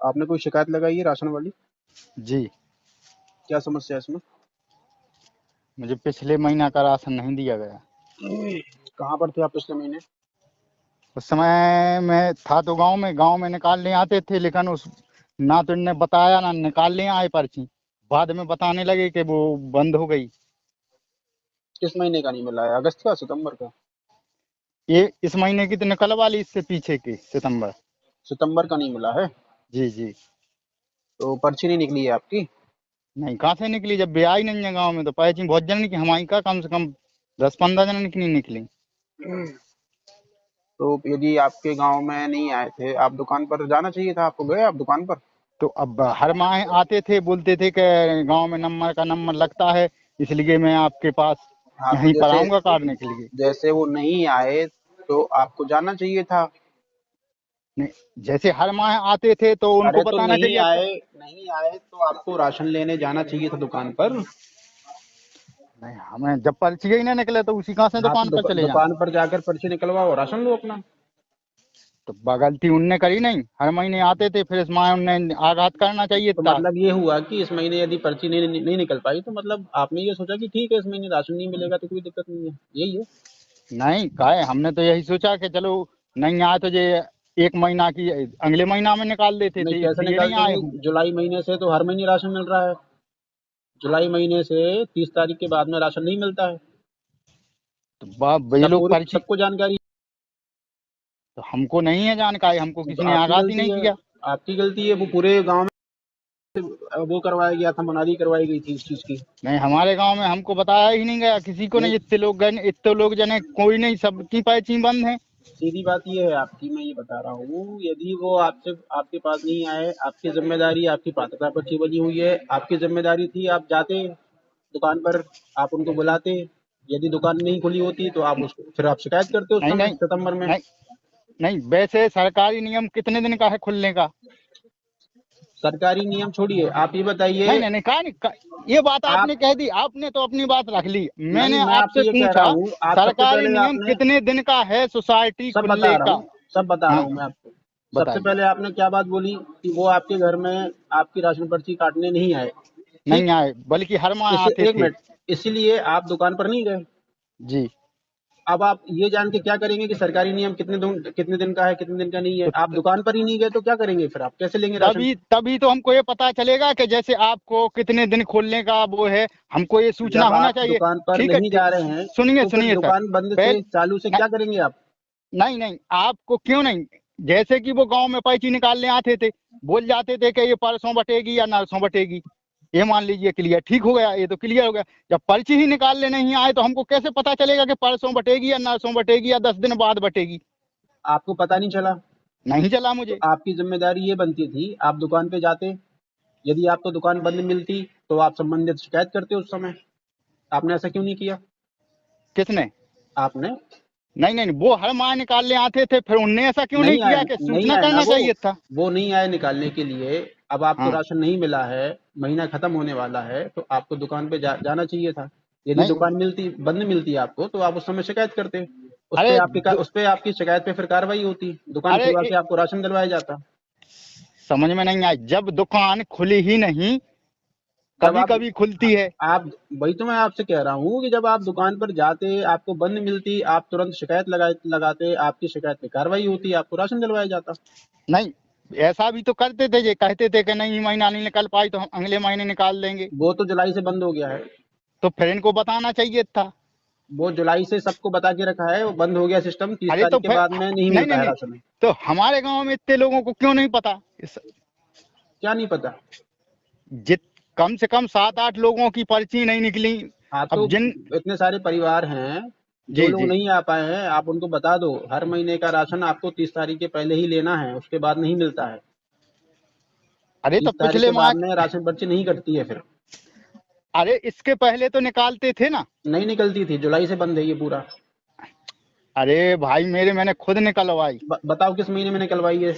आपने कोई शिकायत लगाई है राशन वाली? जी। क्या समस्या है इसमें? मुझे पिछले महीना का राशन नहीं दिया गया। कहाँ पर थे आप पिछले महीने? उस समय मैं था तो गांव में निकालने आते थे, लेकिन उस ना तो इनने बताया ना निकालने आए पर्ची। बाद में बताने लगे कि वो बंद हो गई। किस महीने का नहीं मिला है, अगस्त का, सितंबर का? ये इस महीने की तो निकल वाली, इससे पीछे की सितंबर। सितंबर का नहीं मिला है? जी जी। तो पर्ची नहीं निकली है आपकी? नहीं, कहाँ से निकली, जब ब्याह ही नहीं है गाँव में तो पर्ची बहुत जन की, हमारी का कम से कम 10-15 जन की नहीं निकली। तो यदि आपके गांव में नहीं आए थे, आप दुकान पर जाना चाहिए था आपको, गए आप दुकान पर? तो अब हर माह आते थे, बोलते थे कि गांव में नंबर लगता है, इसलिए मैं आपके पास हाँ, तो यहीं पर जैसे आऊंगा काटने के लिए। जैसे वो नहीं आए तो आपको जाना चाहिए था। नहीं, जैसे हर माह आते थे तो उनको अरे तो बताना चाहिए था। नहीं आए तो आपको राशन लेने जाना चाहिए था दुकान पर। नहीं, हमें जब पर्ची ही ना निकले तो उसी कहाँ से हाँ, तो दुकान पर चले जाएं। दुकान पर जाकर पर्ची निकलवाओ, राशन लो अपना। तो गलती उनने करी नहीं, हर महीने आते थे, फिर इस माह उनने आघात करना चाहिए तो था। मतलब ये हुआ कि इस महीने यदि पर्ची नहीं निकल पाई, तो मतलब आपने ये सोचा कि ठीक है, इस महीने राशन नहीं मिलेगा तो कोई दिक्कत नहीं है, यही है? नहीं काहे, हमने तो यही सोचा कि चलो नहीं आए तो ये एक महीना की अगले महीना में निकाल देते नहीं, थे, कैसे इसलिए निकाल नहीं आए देंगे? हूँ। जुलाई महीने से तो हर महीने राशन मिल रहा है। जुलाई महीने से 30 तारीख के बाद में राशन नहीं मिलता है। तो ये लोग पर्ची, सबको जानकारी। तो हमको नहीं है जानकारी, हमको तो किसी ने आपकी आगाह ही गलती नहीं है। किया। आपकी गलती है, वो पूरे गांव में वो करवाया गया था, मुनादी करवाई गई थी इस चीज की। नहीं, हमारे गांव में हमको बताया ही नहीं गया, किसी को नहीं, नहीं, इतने लोग जने कोई नहीं, सबकी पर्ची बंद है। सीधी बात ये है आपकी, मैं ये बता रहा हूँ, यदि वो आपसे आपके पास नहीं आए, आपकी जिम्मेदारी, आपकी पात्रता पर्ची बनी हुई है, आपकी जिम्मेदारी थी, आप जाते दुकान पर, आप उनको बुलाते। यदि दुकान नहीं खुली होती तो आप उसको फिर आप शिकायत करते उस नहीं समय, नहीं सितंबर में। नहीं नहीं, वैसे सरकारी नियम कितने दिन का है खुलने का? सरकारी नियम छोड़िए, आप ये बताइए। नहीं नहीं नहीं, कहा नहीं ये बात आप आपने कह दी, आपने तो अपनी बात रख ली, नहीं, मैंने मैं आपसे आपसे ये कह रहा पूछा हूँ, आप सबसे सरकारी पहले नियम आपने कितने दिन का है सोसाइटी सब बता खुलने रहा का? हूँ, सब बता रहा हाँ, हूँ मैं आपको। सबसे बताइए। पहले आपने क्या बात बोली कि वो आपके घर में आपकी राशन पर्ची काटने नहीं आए। ठीक। नहीं आए, बल्कि हर माह इसे आते एक थे। मिनट, इसीलिए आप दुकान पर नहीं गए। जी। अब आप ये जान के क्या करेंगे कि सरकारी नियम कितने दिन का है, कितने दिन का नहीं है? आप तो दुकान पर ही नहीं गए तो क्या करेंगे फिर? आप कैसे लेंगे राशन? तभी तभी तो हमको ये पता चलेगा कि जैसे आपको कितने दिन खोलने का वो है, हमको ये सूचना जब होना आप चाहिए। दुकान पर ठीक है, नहीं जा रहे हैं सुनिए तो फिर सुनिए सर, दुकान बंद से पहले चालू से नहीं क्या करेंगे आप? नहीं नहीं, आपको क्यों नहीं, जैसे कि वो गांव में पर्ची निकालने आते थे, बोल जाते थे कि ये परसों बटेगी या नरसों बटेगी, ये मान लीजिए क्लियर, ठीक हो गया, ये तो क्लियर हो गया। जब पर्ची ही निकालने नहीं आए तो हमको कैसे पता चलेगा कि परसों बटेगी या नरसों बटेगी या 10 दिन बाद बटेगी? आपको पता नहीं चला? नहीं चला तो मुझे। आपकी जिम्मेदारी ये बनती थी, आप दुकान पे जाते। यदि आपको दुकान बंद मिलती तो आप संबंधित शिकायत करते उस समय। आपने ऐसा क्यों नहीं किया? किसने? आपने नहीं नहीं नहीं, वो हर माह निकालने आते थे, फिर उनने ऐसा क्यों नहीं किया कि नहीं सूचना आए ना करना चाहिए था? वो नहीं आए निकालने के लिए। अब आपको हाँ। राशन नहीं मिला है, महीना खत्म होने वाला है, तो आपको दुकान पे जाना चाहिए था। यदि नहीं। दुकान बंद मिलती आपको तो आप उस समय शिकायत करते। अरे उस पे आपकी शिकायत पे फिर कार्रवाई होती, दुकान अरे खुलवा के आपको राशन दिलवाया जाता। समझ में नहीं आई, जब दुकान खुली ही नहीं, जब कभी कभी खुलती है। आप वही तो मैं आपसे कह रहा हूँ कि जब आप दुकान पर जाते, आपको बंद मिलती, आप तुरंत शिकायत लगाते, आपकी शिकायत पे कार्रवाई होती, आपको राशन दिलवाया जाता। नहीं, ऐसा भी तो करते थे, ये कहते थे कि नहीं महीना नहीं निकल पाई तो हम अगले महीने निकाल देंगे। वो तो जुलाई से बंद हो गया है। तो फिर इनको बताना चाहिए था। वो जुलाई से सबको बता के रखा है, वो बंद हो गया सिस्टम, तीस अरे तो तारीख के फिर बाद में नहीं नहीं मिलता नहीं है नहीं, राशन। तो हमारे गांव में इतने लोगों को क्यों नहीं पता क्या नहीं पता? जित कम से कम 7-8 लोगों की पर्ची नहीं निकली। हाँ, तो अब जिन, इतने सारे परिवार हैं, जो जी लोग जी। नहीं आ पाए हैं, आप उनको बता दो हर महीने का राशन आपको 30 तारीख के पहले ही लेना है, उसके बाद नहीं मिलता है। अरे तो 30 तारीख पिछले के माह, बाद में राशन पर्ची नहीं कटती है फिर। अरे इसके पहले तो निकालते थे ना। नहीं निकलती थी, जुलाई से बंद है ये पूरा। अरे भाई मेरे, मैंने खुद निकलवाई। बताओ किस महीने में निकलवाई है?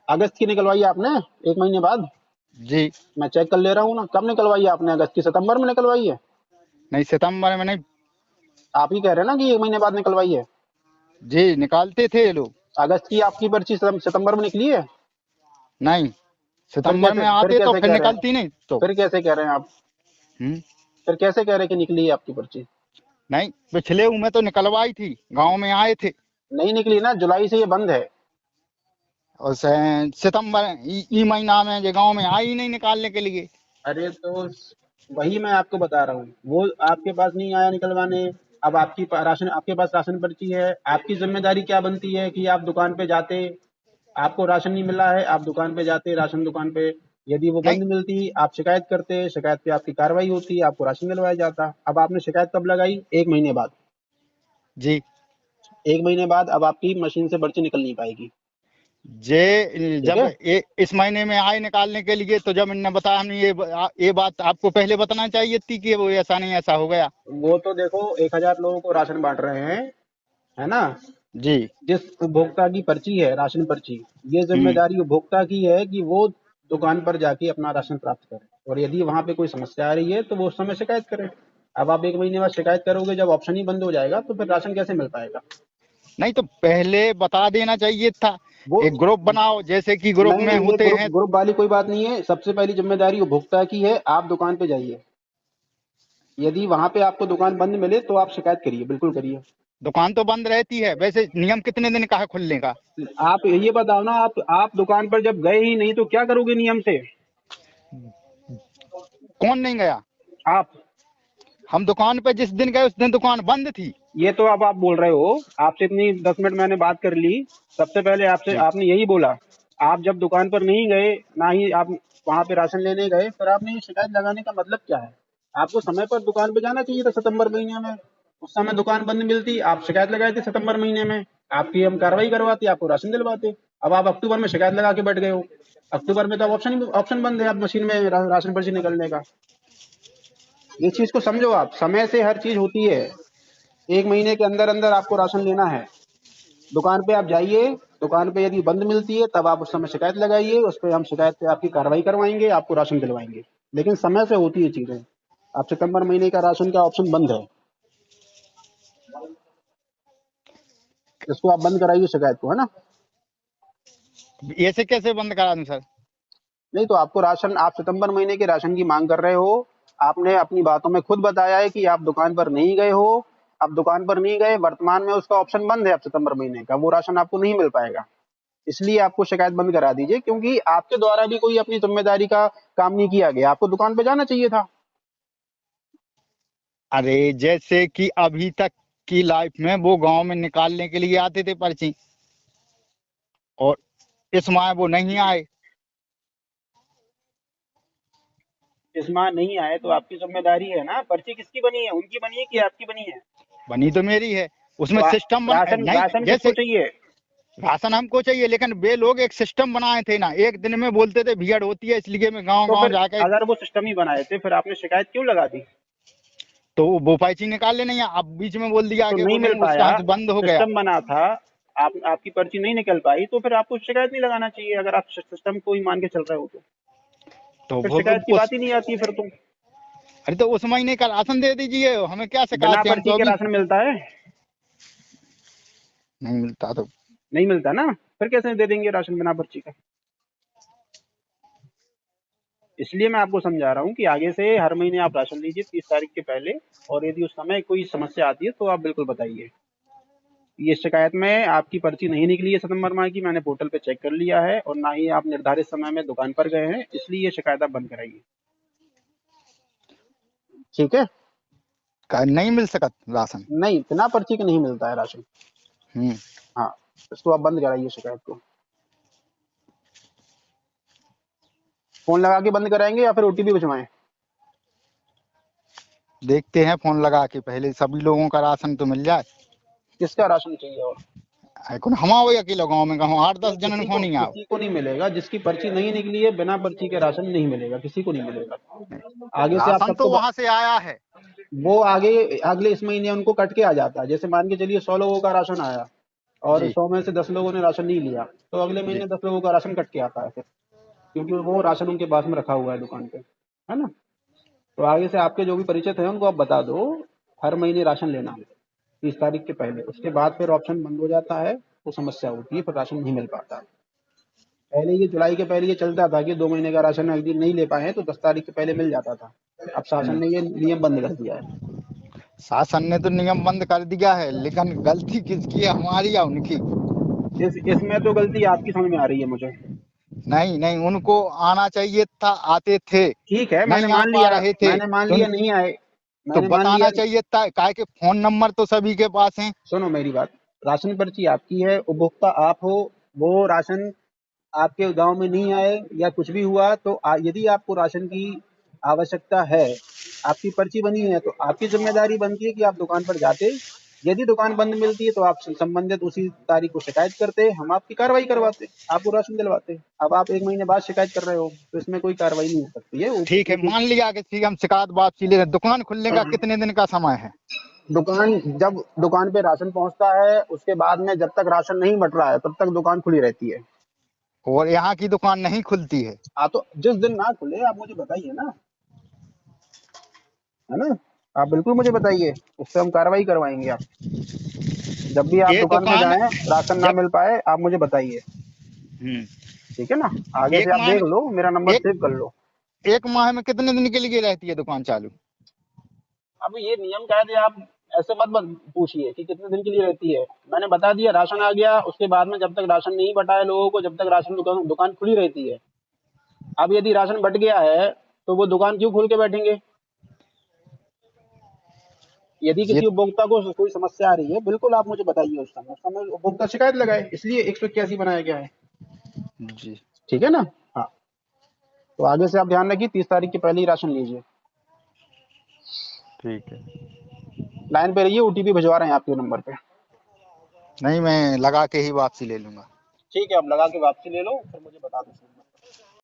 अगस्त की निकलवाई है आपने? एक महीने बाद? जी। मैं चेक कर ले रहा हूँ ना, कब निकलवाई है आपने? अगस्त की, सितंबर में निकलवाई है? नहीं, सितंबर में नहीं। आप ही कह रहे हैं ना कि एक महीने बाद निकलवाई है। जी, निकालते थे ये लोग। अगस्त की आपकी पर्ची सितंबर में निकली है? नहीं। सितंबर में आते तो कैसे फिर कह रहे हैं? निकलती नहीं तो। फिर कैसे कह रहे हैं आप? हम्म। फिर कैसे कह रहे हैं कि निकली है आपकी पर्ची? नहीं, पिछले में तो निकलवाई थी, गांव में आए थे। नहीं निकली ना, जुलाई से ये बंद है। और सितंबर ई महीना में जो गांव में आई ही नहीं निकालने के लिए। अरे तो वही मैं आपको बता रहा हूँ, वो आपके पास नहीं आया निकलवाने। अब राशन, आपके पास राशन पर्ची है, आपकी जिम्मेदारी क्या बनती है कि आप दुकान पे जाते, आपको राशन नहीं मिला है, आप दुकान पे जाते, राशन दुकान पे, यदि वो नहीं बंद मिलती आप शिकायत करते, शिकायत पे आपकी कार्रवाई होती, आपको राशन दिलवाया जाता। अब आपने शिकायत कब लगाई? 1 महीने बाद। जी। 1 महीने बाद अब आपकी मशीन से पर्ची निकल नहीं पाएगी। ठीक जब है, इस महीने में आए निकालने के लिए, तो जब इन्होंने बताया, हमने ये बात आपको पहले बताना चाहिए थी कि वो ऐसा नहीं, ऐसा हो गया। वो तो देखो 1,000 लोगों को राशन बांट रहे हैं, है ना? जी। जिस उपभोक्ता की पर्ची है, राशन पर्ची, ये हम्म। जिम्मेदारी उपभोक्ता की है कि वो दुकान पर जाके अपना राशन प्राप्त करे, और यदि वहां पे कोई समस्या आ रही है तो वो उस समय शिकायत करे। अब आप 1 महीने बाद शिकायत करोगे, जब ऑप्शन ही बंद हो जाएगा तो फिर राशन कैसे मिल पाएगा? नहीं तो पहले बता देना चाहिए था। वो एक ग्रुप बनाओ, जैसे कि ग्रुप नहीं में नहीं, ये होते ग्रुप हैं। ग्रुप वाली कोई बात नहीं है। सबसे पहली जिम्मेदारी उपभोक्ता की है, आप दुकान पे जाइए, यदि वहां पे आपको दुकान बंद मिले तो आप शिकायत करिए, बिल्कुल करिए। दुकान तो बंद रहती है, वैसे नियम कितने दिन का है खुलने का? आप ये बताओ ना, आप दुकान पर जब गए ही नहीं तो क्या करोगे नियम से? कौन नहीं गया? आप। हम दुकान पे जिस दिन गए उस दिन दुकान बंद थी। ये तो अब आप बोल रहे हो, आपसे इतनी 10 मिनट मैंने बात कर ली, सबसे पहले आपसे जी। आपने यही बोला। आप जब दुकान पर नहीं गए, ना ही आप वहां पे राशन लेने गए, फिर आपने ये शिकायत लगाने का मतलब क्या है? आपको समय पर दुकान पे जाना चाहिए था सितंबर महीने में। उस समय दुकान बंद मिलती, आप शिकायत लगाई थी सितंबर महीने में, आपकी हम कार्रवाई करवाते, आपको राशन दिलवाते। अब आप अक्टूबर में शिकायत लगा के बैठ गए हो। अक्टूबर में तो अब ऑप्शन बंद है, अब मशीन में राशन पर्ची निकलने का। ये चीज को समझो आप, समय से हर चीज होती है। 1 महीने के अंदर अंदर आपको राशन लेना है। दुकान पे आप जाइए, दुकान पे यदि बंद मिलती है तब आप उस समय शिकायत लगाइए, उस पर हम शिकायत पे आपकी कार्रवाई करवाएंगे, आपको राशन दिलवाएंगे। लेकिन समय से होती है चीजें। अब सितंबर महीने का राशन का ऑप्शन बंद है, इसको आप बंद कराइए शिकायत को, है ना? ऐसे कैसे बंद करा दूं सर? नहीं तो आपको राशन, आप सितंबर महीने के राशन की मांग कर रहे हो। आपने अपनी बातों में खुद बताया है कि आप दुकान पर नहीं गए हो। आप दुकान पर नहीं गए, वर्तमान में उसका ऑप्शन बंद है, अब सितंबर महीने का वो राशन आपको नहीं मिल पाएगा। इसलिए आपको शिकायत बंद करा दीजिए, क्योंकि आपके द्वारा भी कोई अपनी जिम्मेदारी का काम नहीं किया गया, आपको दुकान पे जाना चाहिए था। अरे जैसे कि अभी तक की लाइफ में वो गांव में निकालने के लिए आते थे पर्ची, और इस माह वो नहीं आए। इसमें नहीं आए तो आपकी जिम्मेदारी है ना। पर्ची किसकी बनी है, उनकी बनी है कि आपकी बनी है? बनी तो मेरी है, तो उसमें सिस्टम बन राशन नहीं, राशन किसको जैसे चाहिए? राशन हमको चाहिए, लेकिन वे लोग एक सिस्टम बनाए थे ना, एक दिन में बोलते थे भीड़ होती है, इसलिए मैं गांव तो गांव फिर जाके। अगर वो सिस्टम ही बनाए थे, फिर आपने शिकायत क्यों लगा दी? तो वो पर्ची निकाल लेना, या अब बीच में बोल दिया तो कि नहीं वो मिल नहीं, उसका पाया, हाथ बंद हो गया। सिस्टम बना था, आपकी पर्ची नहीं निकल पाई, तो फिर आपको शिकायत नहीं लगाना चाहिए, अगर आप सिस्टम को ही मान के चल रहे हो तो। तो फिर वो शिकायत की उस बात ही नहीं आती फिर तो। अरे तो उस महीने का राशन दे दीजिए, हमें क्या बिना शिकायत है, हम पर्ची तो के अभी। राशन मिलता है? नहीं मिलता तो। नहीं मिलता ना, फिर कैसे दे देंगे राशन बिना पर्ची का? इसलिए मैं आपको समझा रहा हूँ कि आगे से हर महीने आप राशन लीजिए 30 तारीख के पहले, और यदि उस समय कोई समस्या आती है तो आप बिल्कुल बताइए। ये शिकायत में आपकी पर्ची नहीं निकली है सितंबर माह की, मैंने पोर्टल पे चेक कर लिया है, और ना ही आप निर्धारित समय में दुकान पर गए हैं, इसलिए ये शिकायत आप बंद कराइए। ठीक है? नहीं मिल सका राशन। नहीं, बिना पर्ची के नहीं मिलता है राशन। हम्म। हाँ, इसको आप बंद कराइए शिकायत को। फोन लगा के बंद कराएंगे या फिर ओटीपी भिजवाएं? देखते हैं, फोन लगा के पहले सभी लोगों का राशन तो मिल जाए। किसका राशन चाहिए? और कौन हमा हो अकेला गाँव में, गाँव 8-10 नहीं, जनन को नहीं आओ। किसी को नहीं मिलेगा। जिसकी पर्ची नहीं निकली है, बिना पर्ची के राशन नहीं मिलेगा, किसी को नहीं मिलेगा। आगे से आप राशन तो सबको वहां से आया है। वो आगे अगले इस महीने उनको कट के आ जाता है। जैसे मान के चलिए 100 लोगों का राशन आया, और जी। 100 में से 10 लोगों ने राशन नहीं लिया, तो अगले जी। महीने 10 लोगों का राशन कट के आता है फिर, क्योंकि वो राशन उनके पास में रखा हुआ है दुकान पे, है ना? तो आगे से आपके जो भी परिचित हैं उनको आप बता दो, हर महीने राशन लेना है 30 तारीख के पहले। उसके बाद फिर ऑप्शन बंद हो जाता है, तो समस्या होती है, फिर राशन नहीं मिल पाता। पहले ये जुलाई के पहले ये चलता था कि 2 महीने का राशन अगर नहीं ले पाए तो 10 तारीख के पहले मिल जाता था। अब शासन ने ये नियम बंद कर दिया है। शासन ने तो नियम बंद कर दिया है, लेकिन गलती किसकी है, हमारी या उनकी? इसमें तो गलती आपकी समझ में आ रही है मुझे। नहीं नहीं, उनको आना चाहिए था, आते थे, ठीक है, नहीं आ पा रहे थे मैंने मान लिया नहीं आए, तो मैंने मान लिया। बताना चाहिए था, काहे के फोन नंबर तो सभी के पास हैं। सुनो मेरी बात, राशन पर्ची आपकी है, उपभोक्ता आप हो। वो राशन आपके गांव में नहीं आए या कुछ भी हुआ तो यदि आपको राशन की आवश्यकता है, आपकी पर्ची बनी है तो आपकी जिम्मेदारी बनती है कि आप दुकान पर जाते। यदि दुकान बंद मिलती है तो आप संबंधित उसी तारीख को शिकायत करते, हम आपकी कार्रवाई करवाते, आपको राशन दिलवाते। अब आप 1 महीने बाद शिकायत कर रहे हो तो इसमें कोई कार्रवाई नहीं हो सकती है। ठीक है, मान लिया कि ठीक, हम शिकायत वापसी ले रहे हैं। दुकान खुलने का कितने दिन का समय है? दुकान जब दुकान पे राशन पहुंचता है उसके बाद में जब तक राशन नहीं बट रहा है तब तक दुकान खुली रहती है। और यहाँ की दुकान नहीं खुलती है? हाँ, तो जिस दिन ना खुले आप मुझे बताइए ना, है ना? आप बिल्कुल मुझे बताइए, उस पे हम कार्रवाई करवाएंगे। आप जब भी आप ये दुकान पे दुकान जाएं, राशन ना जब मिल पाए, आप मुझे बताइए। हम्म, ठीक है ना? आगे एक से आप माह में देख लो, मेरा नंबर एक सेव कर लो। एक माह में कितने दिन के लिए रहती है दुकान चालू? अब ये नियम कायदे आप ऐसे मत मत पूछिए कि कितने दिन के लिए रहती है। मैंने बता दिया, राशन आ गया उसके बाद में जब तक राशन नहीं बटा है लोगों को, जब तक राशन दुकान दुकान खुली रहती है। अब यदि राशन बट गया है तो वो दुकान क्यों खोल के बैठेंगे? यदि ये किसी उपभोक्ता को कोई समस्या आ रही है, बिल्कुल आप मुझे बताइए, उस समय उपभोक्ता शिकायत लगाए, इसलिए 181 बनाया गया है। जी, ठीक है ना? हाँ, तो आगे से आप ध्यान रखिए, 30 तारीख के पहले ही राशन लीजिए। ठीक है। लाइन पे रहिए, ओटीपी भिजवा रहे हैं आपके नंबर पे। नहीं, मैं लगा के ही वापसी ले लूंगा। ठीक है, आप लगा के वापसी ले लो, फिर मुझे बता दो।